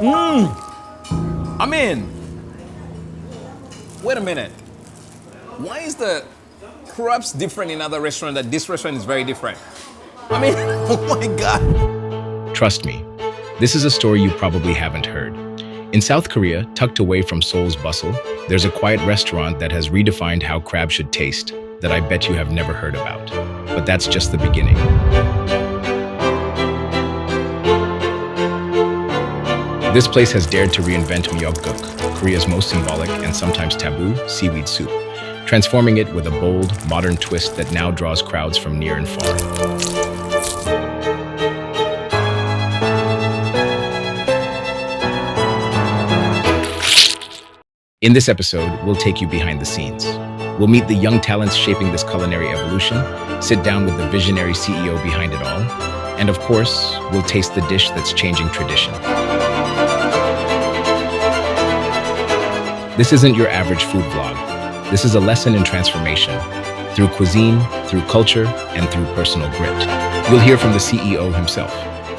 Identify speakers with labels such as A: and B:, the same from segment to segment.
A: I mean, wait a minute. Why is the crabs different in other restaurants that this restaurant is very different? I mean, oh my God.
B: Trust me, this is a story you probably haven't heard. In South Korea, tucked away from Seoul's bustle, there's a quiet restaurant that has redefined how crab should taste that I bet you have never heard about. But that's just the beginning. This place has dared to reinvent Miyeok-guk, Korea's most symbolic and sometimes taboo seaweed soup, transforming it with a bold, modern twist that now draws crowds from near and far. In this episode, we'll take you behind the scenes. We'll meet the young talents shaping this culinary evolution, sit down with the visionary CEO behind it all, and of course, we'll taste the dish that's changing tradition. This isn't your average food vlog. This is a lesson in transformation, through cuisine, through culture, and through personal grit. You'll hear from the CEO himself,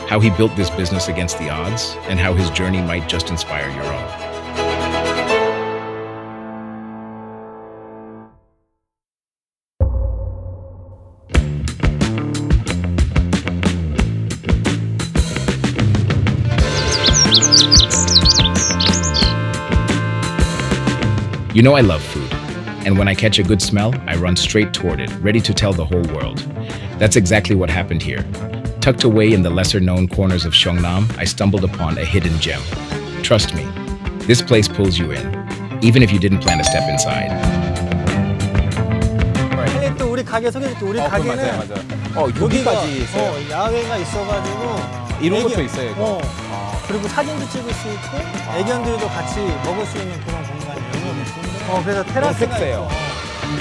B: how he built this business against the odds, and how his journey might just inspire your own. You know I love food, and when I catch a good smell, I run straight toward it, ready to tell the whole world. That's exactly what happened here. Tucked away in the lesser-known corners of Seongnam, I stumbled upon a hidden gem. Trust me, this place pulls you in, even if you didn't plan to step inside.
C: 근데 또 우리 가게 소개해줄게. 우리 가게는
A: 맞아. 여기까지 있어요.
C: 야외가 있어가지고
A: 이런 것도 있어요, 이거.
C: 그리고 사진도 찍을 수 있고 애견들도 같이 먹을 수 있는 그런 공간이에요. 그래서 테라스가 있어.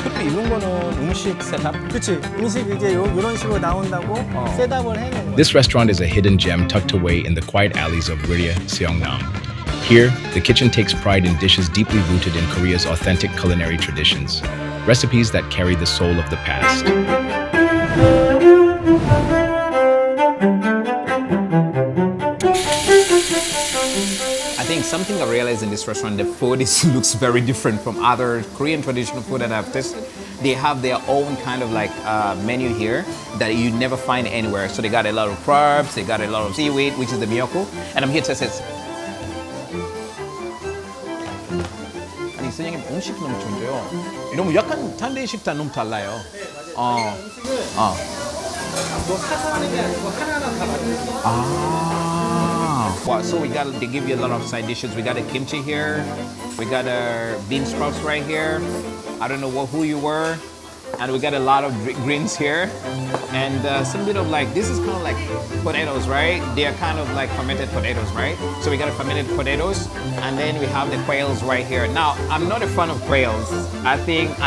A: 근데 이런 거는 음식 셋업?
C: 그치. 음식 이제 이런 식으로 나온다고 셋업을 해놓은 거야.
B: This restaurant is a hidden gem tucked away in the quiet alleys of Wirye, Seongnam. Here, the kitchen takes pride in dishes deeply rooted in Korea's authentic culinary traditions, recipes that carry the soul of the past.
A: I think something I realized in this restaurant, the food looks very different from other Korean traditional food that I've tasted. They have their own kind of like menu here that you never find anywhere. So they got a lot of crabs, they got a lot of seaweed, which is the Miyok-guk. And I'm here to say, 아니 선생님 음식 너무 좋은데요. 너무 약간 탄대 식단 너무 달라요.
C: 뭐 사서 하는 게 아니고 하나하나 다 만들어요.
A: Wow, so they give you a lot of side dishes. We got a kimchi here. We got a bean sprouts right here. I don't know who you were. And we got a lot of greens here. And some bit of like, this is kind of like potatoes, right? They are kind of like fermented potatoes, right? So we got a fermented potatoes. And then we have the quails right here. Now, I'm not a fan of quails. I think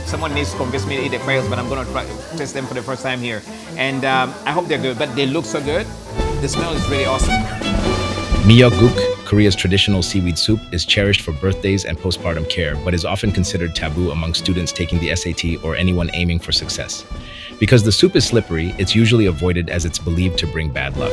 A: someone needs to convince me to eat the quails, but I'm going to try taste them for the first time here. And I hope they're good, but they look so good. The smell is really awesome.
B: Miyeok-guk, Korea's traditional seaweed soup, is cherished for birthdays and postpartum care, but is often considered taboo among students taking the SAT or anyone aiming for success. Because the soup is slippery, it's usually avoided as it's believed to bring bad luck.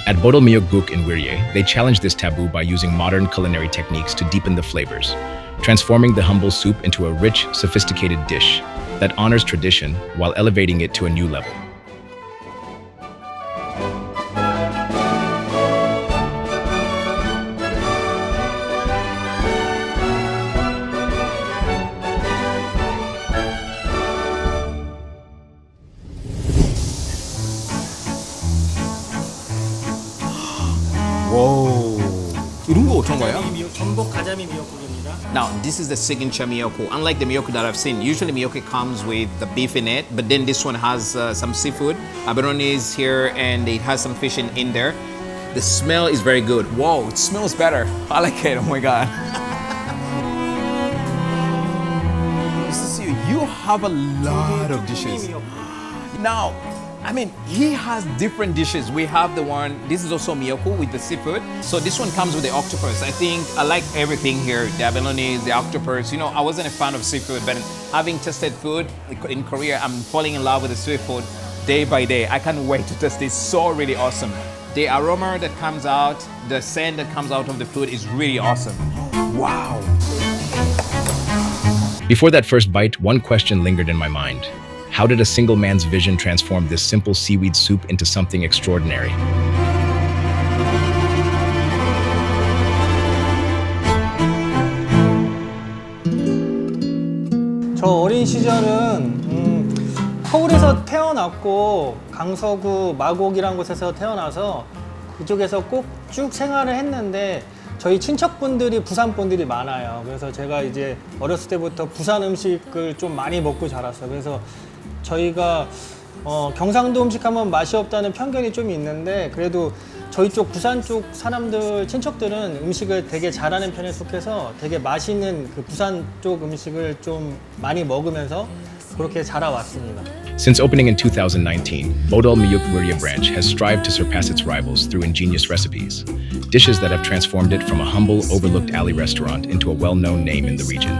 B: At Bodol Mi역-guk in Wirye, they challenge this taboo by using modern culinary techniques to deepen the flavors, transforming the humble soup into a rich, sophisticated dish that honors tradition while elevating it to a new level.
A: Whoa. 이런 거 어떤 거예요?
C: 전복 가자미 미역국입니다.
A: Now, this is the signature Miyok-guk. Unlike the Miyok-guk that I've seen, usually Miyok-guk comes with the beef in it, but then this one has some seafood. Abalone is here and it has some fish in there. The smell is very good. Whoa, it smells better. I like it, oh my God. You have a lot of dishes. Now, I mean, he has different dishes. We have the one, this is also Miyok-guk with the seafood. So this one comes with the octopus. I think I like everything here. The abalone, the octopus. You know, I wasn't a fan of seafood, but having tasted food in Korea, I'm falling in love with the seafood day by day. I can't wait to taste this. So really awesome. The aroma that comes out, the scent that comes out of the food is really awesome. Wow.
B: Before that first bite, one question lingered in my mind. How did a single man's vision transform this simple seaweed soup into something extraordinary?
C: 저 어린 시절은 서울에서 태어났고 강서구 마곡이라는 곳에서 태어나서 그쪽에서 꼭 쭉 생활을 했는데 저희 친척분들이 부산 분들이 많아요. 그래서 제가 이제 어렸을 때부터 부산 음식을 좀 많이 먹고 자랐어요. 그래서 저희가 경상도 음식 하면 맛이 없다는 편견이 좀 있는데 그래도 저희 쪽 부산 쪽 사람들 친척들은 음식을 되게 잘하는 편에 속해서 되게 맛있는 그 부산 쪽 음식을 좀 많이 먹으면서 그렇게 자라왔습니다.
B: Since opening in 2019, Bodol Miyuk Wirye branch has strived to surpass its rivals through ingenious recipes, dishes that have transformed it from a humble, overlooked alley restaurant into a well-known name in the region.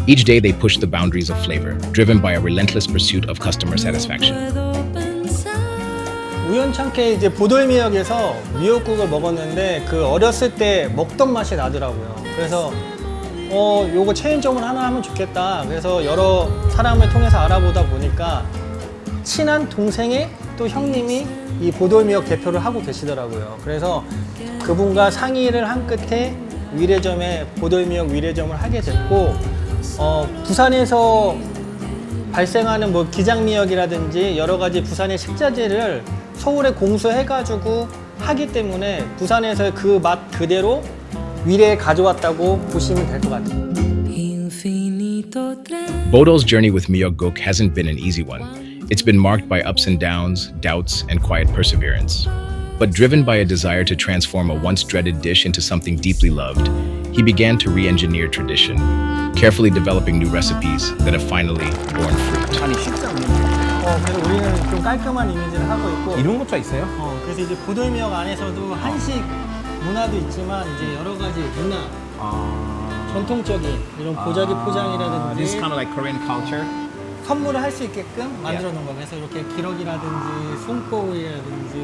B: Each day they push the boundaries of flavor, driven by a relentless pursuit of customer satisfaction.
C: 우연찮게 이제 보돌미역에서 미역국을 먹었는데 그 어렸을 때 먹던 맛이 나더라고요. 그래서 요거 체인점을 하나 하면 좋겠다. 그래서 여러 사람을 통해서 알아보다 보니까 친한 동생의 또 형님이 이 보돌미역 대표를 하고 계시더라고요. 그래서 그분과 상의를 한 끝에 위례점에 보돌미역 위례점을 하게 됐고 부산에서 발생하는 뭐 기장미역이라든지 여러 가지 부산의 식자재를 서울에 공수해가지고 하기 때문에 부산에서 그 맛 그대로 위례에 가져왔다고 보시면 될 것 같아요.
B: Bodol's journey with Miyeok-guk hasn't been an easy one. It's been marked by ups and downs, doubts, and quiet perseverance. But driven by a desire to transform a once dreaded dish into something deeply loved, he began to re-engineer tradition, carefully developing new recipes that have finally borne fruit.
A: 아니 쉽지 않네.
C: 그래서 우리는 좀 깔끔한 이미지를 하고 있고
A: 이런 것도 있어요?
C: 그래서 이제 보돌미역 안에서도 한식 문화도 있지만 이제 여러 가지 문화 전통적인 이런 보자기 포장이라든지
A: This is kind of like Korean culture.
C: 선물을 할 수 있게끔 만들어 놓은 거. 그래서 이렇게 기러기라든지 손거울이라든지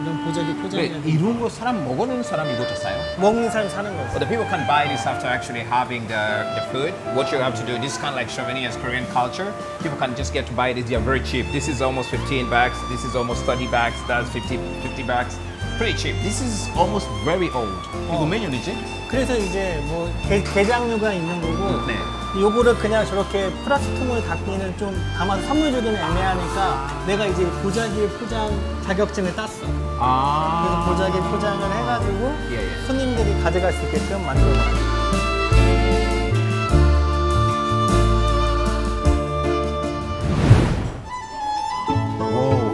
C: 이런 보자기 포장이라든지
A: 이런 거 사람 먹는 사람 이것도 사요?
C: 먹는 사람 사는 거예요.
A: But the people can buy this after actually having the food. What you have to do, this is kind of like Chauvinist Korean culture. People can just get to buy this. They are very cheap. This is almost 15 bags. This is almost 30 bags. That's 50 bags. Pretty cheap. This is almost very old. 이거 몇 년이지?
C: 그래서 이제 뭐 게장류가 있는 거고
A: 네.
C: 요거를 그냥 저렇게 플라스틱 통을 담기는 좀 담아서 선물 주기는 애매하니까 내가 이제 보자기 포장 자격증을 땄어. 그래서 보자기 포장을 해가지고
A: 예.
C: 손님들이 가져갈 수 있게끔 만들어놨어.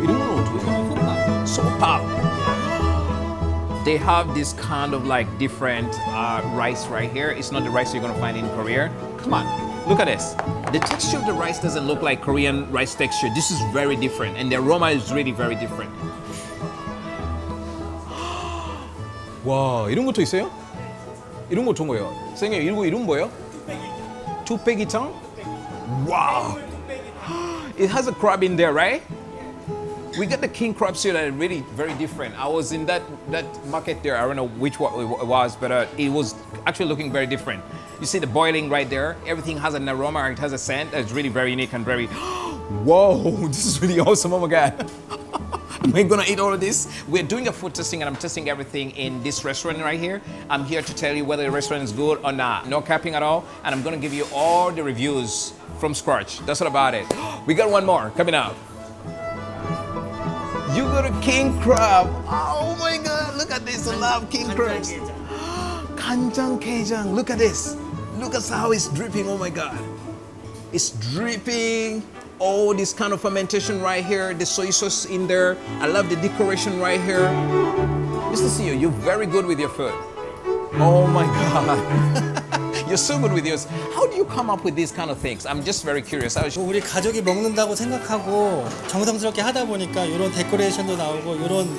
A: 이런 건 어떻게 해요? 소밥. They have this kind of like different rice right here. It's not the rice you're gonna find in Korea. Come on, look at this. The texture of the rice doesn't look like Korean rice texture. This is very different, and the aroma is really very different. 와, 이런 것도 있어요? 이런 거 좋은 거예요. 선생님, 이거 이름 뭐예요? 뚝배기탕? Wow. It has a crab in there, right? We got the king crabs here that are really very different. I was in that market there. I don't know which one it was, but it was actually looking very different. You see the boiling right there. Everything has an aroma. It has a scent that's really very unique and very. Whoa! This is really awesome. Oh my god! Am I gonna eat all of this? We're doing a food testing, and I'm testing everything in this restaurant right here. I'm here to tell you whether the restaurant is good or not. No capping at all, and I'm gonna give you all the reviews from scratch. That's all about it. We got one more coming up. You got a king crab. Oh my god, look at this. I love king crabs. 간장게장. Look at this. Look at how it's dripping. Oh my god. It's dripping. Oh, this kind of fermentation right here. The soy sauce in there. I love the decoration right here. Mr. CEO, you're very good with your food. Oh my god. You're so good with yours. How do you come up with these kind of things? I'm just very curious.
C: 우리 가족이 먹는다고 생각하고 정성스럽게 하다 보니까 이런 데코레이션도 나오고 이런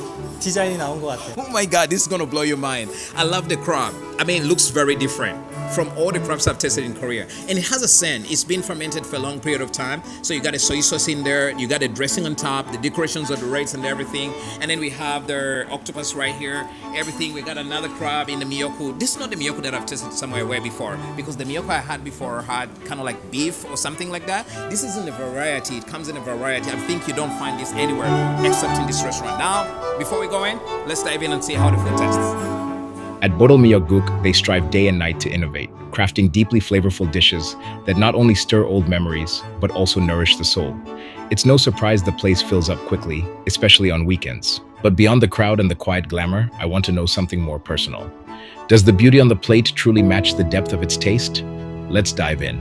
C: 디자인이 나온 것 같아요.
A: Oh my god, this is gonna blow your mind. I love the crab. I mean, it looks very different from all the crabs I've tasted in Korea. And it has a scent. It's been fermented for a long period of time. So you got a soy sauce in there, you got a dressing on top, the decorations of the rays and everything. And then we have the octopus right here, everything. We got another crab in the miyeok-guk. This is not the miyeok-guk that I've tasted somewhere way before, because the miyeok-guk I had before had kind of like beef or something like that. This is in a variety. It comes in a variety. I think you don't find this anywhere except in this restaurant. Now, before we go in, let's dive in and see how the food tastes.
B: At Bodol Miyeok-guk, they strive day and night to innovate, crafting deeply flavorful dishes that not only stir old memories, but also nourish the soul. It's no surprise the place fills up quickly, especially on weekends. But beyond the crowd and the quiet glamour, I want to know something more personal. Does the beauty on the plate truly match the depth of its taste? Let's dive in.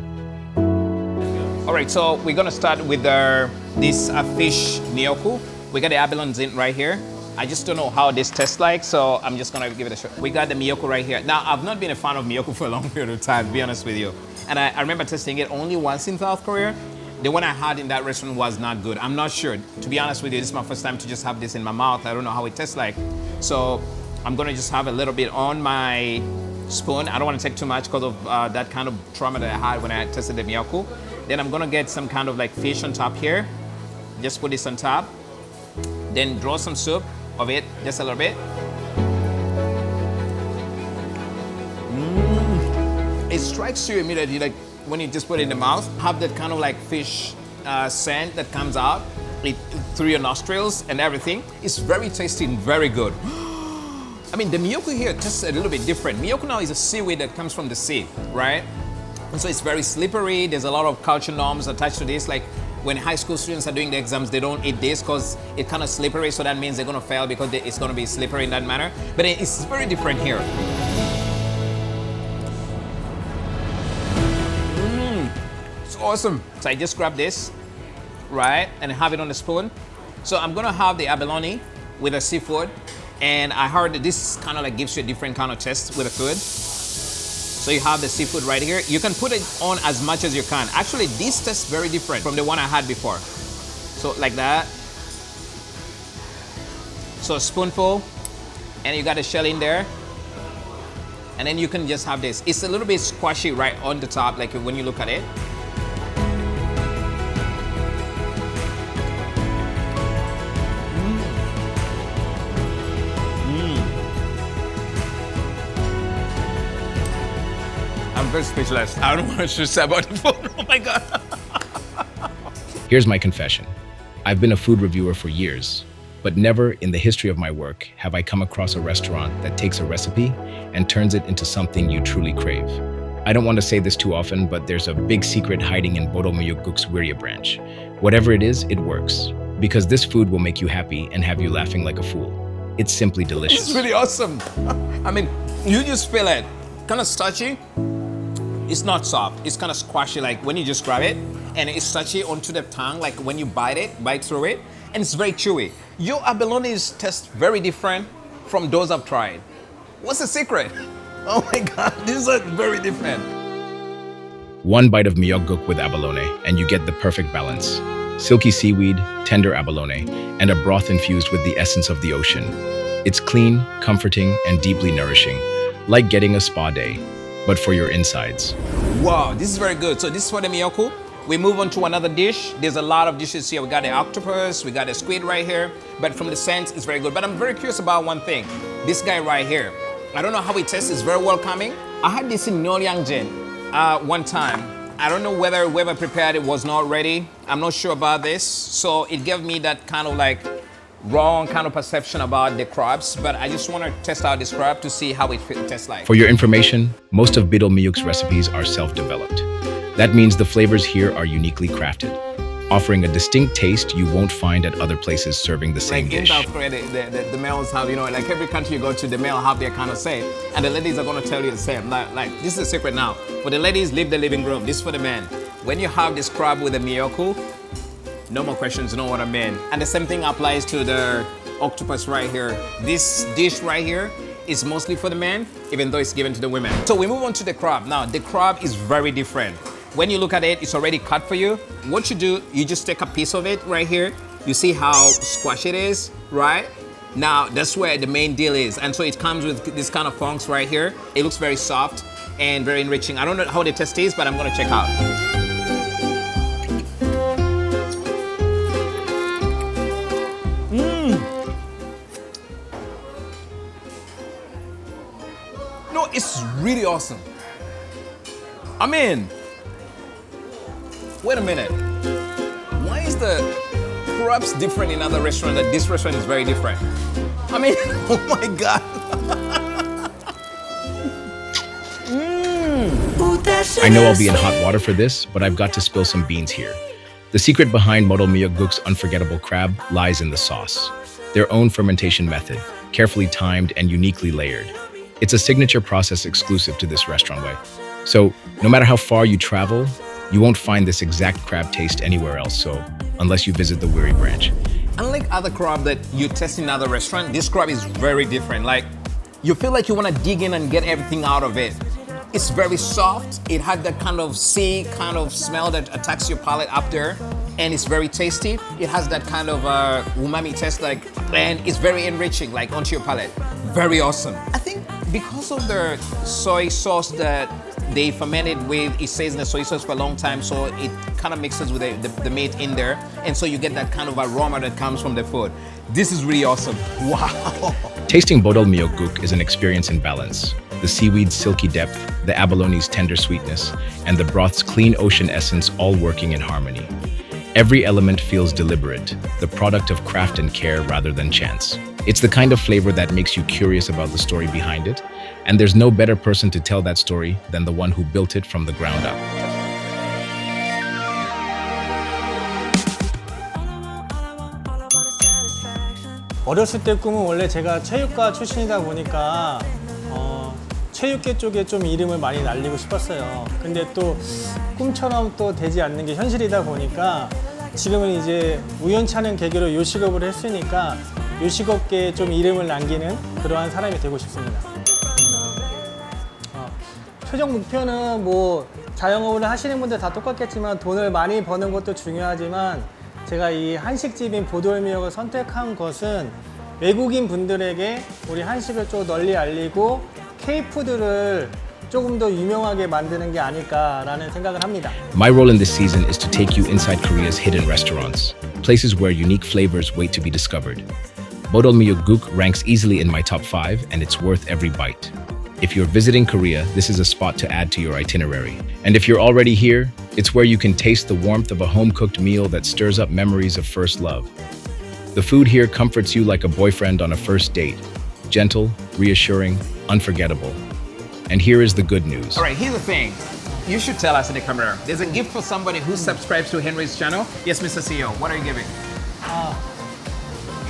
A: All right, so we're gonna start with this fish miyeok-guk. We got the abalone in right here. I just don't know how this tastes like, so I'm just gonna give it a shot. We got the miyeok-guk right here. Now, I've not been a fan of miyeok-guk for a long period of time, to be honest with you. And I remember tasting it only once in South Korea. The one I had in that restaurant was not good. I'm not sure. To be honest with you, this is my first time to just have this in my mouth. I don't know how it tastes like. So I'm gonna just have a little bit on my spoon. I don't wanna take too much because of that kind of trauma that I had when I tasted the miyeok-guk. Then I'm gonna get some kind of like fish on top here. Just put this on top. Then draw some soup of it, just a little bit. It strikes you immediately, like when you just put it in the mouth, have that kind of like fish scent that comes out through your nostrils and everything. It's very tasty and very good. I mean, the miyeok-guk here just a little bit different. Miyeok-guk now is a seaweed that comes from the sea, right? And so it's very slippery. There's a lot of culture norms attached to this, like when high school students are doing the exams, they don't eat this because it's kind of slippery, so that means they're gonna fail because it's gonna be slippery in that manner. But it's very different here. It's awesome. So I just grab this, right, and have it on the spoon. So I'm gonna have the abalone with the seafood, and I heard that this kind of like gives you a different kind of taste with the food. So you have the seafood right here. You can put it on as much as you can. Actually, this tastes very different from the one I had before. So like that. So a spoonful, and you got the shell in there. And then you can just have this. It's a little bit squashy right on the top, like when you look at it. I'm very speechless. I don't know what to say about the food. Oh my God.
B: Here's my confession. I've been a food reviewer for years, but never in the history of my work have I come across a restaurant that takes a recipe and turns it into something you truly crave. I don't want to say this too often, but there's a big secret hiding in Bodelmiyeok-guk's Wirye branch. Whatever it is, it works. Because this food will make you happy and have you laughing like a fool. It's simply delicious.
A: It's really awesome. I mean, you just feel it. Kind of starchy. It's not soft. It's kind of squashy, like when you just grab it, and it's starchy onto the tongue, like when you bite through it, and it's very chewy. Your abalones taste very different from those I've tried. What's the secret? Oh my God, these are very different.
B: One bite of Miyeok-guk with abalone, and you get the perfect balance. Silky seaweed, tender abalone, and a broth infused with the essence of the ocean. It's clean, comforting, and deeply nourishing, like getting a spa day, but for your insides.
A: Wow, this is very good. So this is for the miyeok-guk. We move on to another dish. There's a lot of dishes here. We got the octopus, we got the squid right here, but from the scent, it's very good. But I'm very curious about one thing. This guy right here. I don't know how it tastes. It's very welcoming. I had this in Nyoryangjeon one time. I don't know whether whoever prepared it was not ready. I'm not sure about this. So it gave me that kind of like wrong kind of perception about the crabs, but I just want to test out this crab to see how it tastes like.
B: For your information, most of Bodelmiyeok's recipes are self-developed. That means the flavors here are uniquely crafted, offering a distinct taste you won't find at other places serving the same dish.
A: In South Korea, the males have, like every country you go to, the male have their kind of say, and the ladies are going to tell you the same. Like this is a secret now. For the ladies, leave the living room. This is for the men. When you have this crab with the miyeok-guk, no more questions, you know what I mean. And the same thing applies to the octopus right here. This dish right here is mostly for the men, even though it's given to the women. So we move on to the crab. Now, the crab is very different. When you look at it, it's already cut for you. What you do, you just take a piece of it right here. You see how squashy it is, right? Now, that's where the main deal is. And so it comes with this kind of funks right here. It looks very soft. and very enriching. I don't know how the taste is, but I'm gonna check out. No, it's really awesome. I mean, wait a minute. Why is the crabs different in other restaurants? That this restaurant is very different. I mean, oh my God.
B: I know I'll be in hot water for this, but I've got to spill some beans here. The secret behind Bodol Miyeok-guk's unforgettable crab lies in the sauce. Their own fermentation method, carefully timed and uniquely layered. It's a signature process exclusive to this restaurant way. So, no matter how far you travel, you won't find this exact crab taste anywhere else, so unless you visit the Wirye branch.
A: Unlike other crab that you test in other restaurants, this crab is very different. Like, you feel like you want to dig in and get everything out of it. It's very soft. It had that kind of sea kind of smell that attacks your palate up there, and it's very tasty. It has that kind of umami taste, like, and it's very enriching, like onto your palate. Very awesome. I think because of the soy sauce that they fermented with, it stays in the soy sauce for a long time, so it kind of mixes with the meat in there, and so you get that kind of aroma that comes from the food. This is really awesome. Wow.
B: Tasting Bodol Miyeok-guk is an experience in balance. The seaweed's silky depth, the abalone's tender sweetness, and the broth's clean ocean essence all working in harmony. Every element feels deliberate, the product of craft and care rather than chance. It's the kind of flavor that makes you curious about the story behind it, and there's no better person to tell that story than the one who built it from the ground up.
C: 어렸을 때 꿈은 원래 제가 체육과 출신이다 보니까 체육계 쪽에 좀 이름을 많이 날리고 싶었어요. 근데 또 꿈처럼 또 되지 않는 게 현실이다 보니까 지금은 이제 우연찮은 계기로 요식업을 했으니까 요식업계에 좀 이름을 남기는 그러한 사람이 되고 싶습니다. 최종 목표는 뭐 자영업을 하시는 분들 다 똑같겠지만 돈을 많이 버는 것도 중요하지만 제가 이 한식집인 보돌미역을 선택한 것은 외국인 분들에게 우리 한식을 좀 널리 알리고 K-푸드를 조금 더 유명하게 만드는 게 아닐까라는 생각을 합니다.
B: My role in this season is to take you inside Korea's hidden restaurants, places where unique flavors wait to be discovered. Bodol Miyeok-guk ranks easily in my top 5, and it's worth every bite. If you're visiting Korea, this is a spot to add to your itinerary. And if you're already here, it's where you can taste the warmth of a home-cooked meal that stirs up memories of first love. The food here comforts you like a boyfriend on a first date. Gentle, reassuring, unforgettable. And here is the good news.
A: All right, here's the thing. You should tell us in the camera. There's a gift for somebody who subscribes to Henry's channel. Yes, Mr. CEO, what are you giving?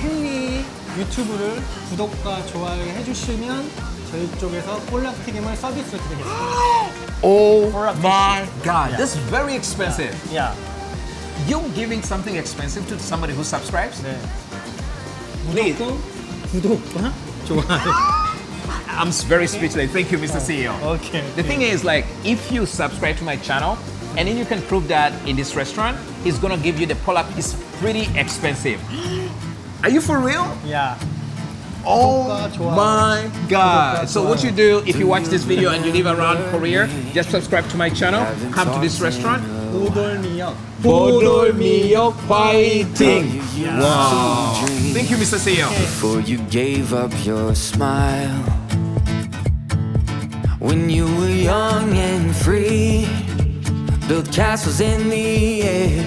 C: 헨리 유튜브를 구독과 좋아요 해주시면 저희 쪽에서 볼락튀김을 서비스로 드리겠습니다.
A: Oh my God,
C: Yeah.
A: this is very expensive.
C: 야,
A: You're giving something expensive to somebody who subscribes?
C: 네.
A: Please.
C: 구독과 좋아요.
A: I'm very speechless. Thank you, Mr. CEO.
C: Okay.
A: The thing is, like, if you subscribe to my channel, and then you can prove that in this restaurant, he's gonna give you the pull-up. It's pretty expensive. Are you for real?
C: 야,
A: Oh
C: 구독과 좋아요.
A: my God.
C: 구독과
A: So what you do, if you watch this video and you live around Korea, just subscribe to my channel, come to this restaurant.
C: 보돌미역.
A: 보돌미역 fighting. Wow. Thank you, Mr. CEO.
D: Before you gave up your smile, when you were young and free, built castles in the air.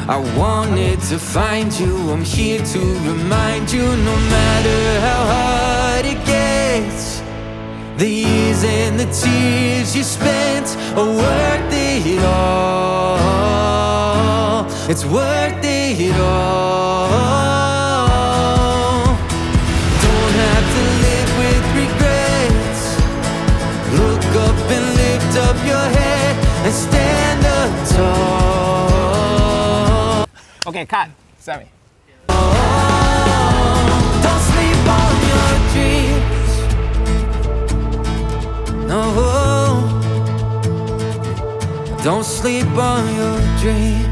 D: I wanted to find you, I'm here to remind you, no matter how hard it gets, the years and the tears you spent are worth it all. It's worth it all. Don't have to live with regrets. Look up and lift up your head and stand up tall.
A: Okay, cut. Sammy.
D: Don't sleep on your dreams. No, don't sleep on your dreams.